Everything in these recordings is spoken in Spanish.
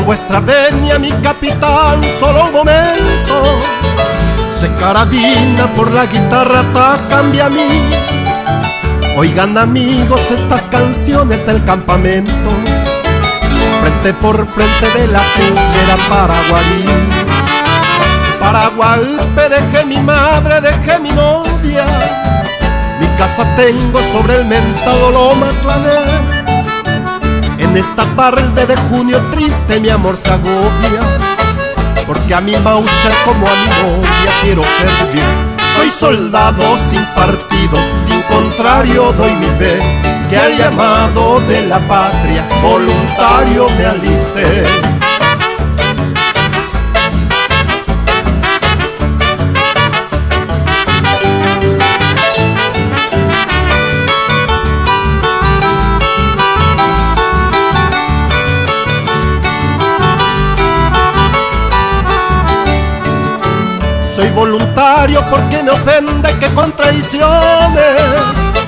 vuestra venia, mi capitán, solo un momento. Se carabina por la guitarra, cambia a mí. Oigan amigos estas canciones del campamento, frente por frente de la trinchera Paraguarí. Paraguape, dejé mi madre, dejé mi novia. Mi casa tengo sobre el mentado Loma Clavel. En esta tarde de junio triste mi amor se agobia, porque a mi Mauser como a mi novia quiero servir. Soy soldado sin partido, sin contrario doy mi fe, que al llamado de la patria voluntario me aliste. Soy voluntario porque me ofende que con traiciones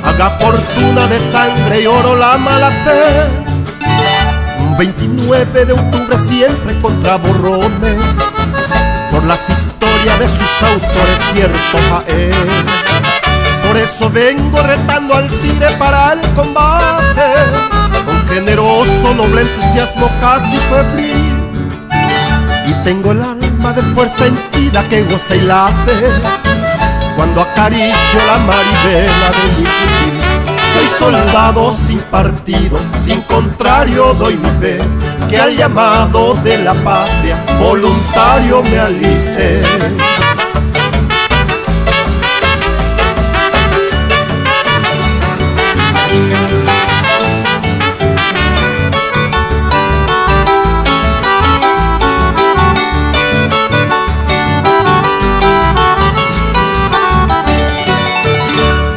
haga fortuna de sangre y oro la mala fe. Un 29 de octubre siempre contra borrones, por las historias de sus autores cierto Jaén. Por eso vengo retando al tigre para el combate, con generoso noble entusiasmo casi febril. Y tengo el alma de fuerza henchida que goza y late cuando acaricio la maribela de mi fusil. Soy soldado sin partido, sin contrario doy mi fe, que al llamado de la patria voluntario me aliste.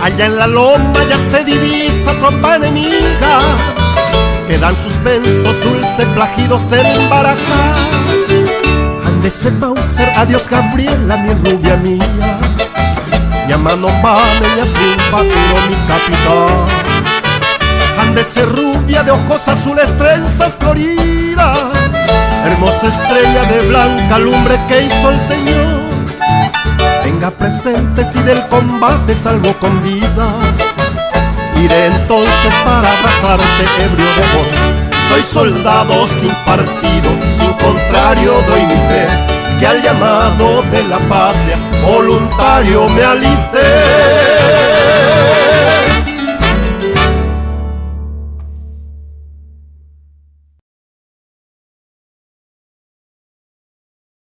Allá en la loma ya se divisa tropa enemiga, quedan suspensos dulces plagidos del Baracá. Ándese Mauser, adiós Gabriela, mi rubia mía, llamando vale, mi triunfaturo, mi capitán. Ándese rubia de ojos azules, trenzas floridas, hermosa estrella de blanca lumbre que hizo el Señor. Tenga presente si del combate salgo con vida, iré entonces para abrazarte ebrio de amor. Soy soldado sin partido, sin contrario doy mi fe, que al llamado de la patria voluntario me aliste.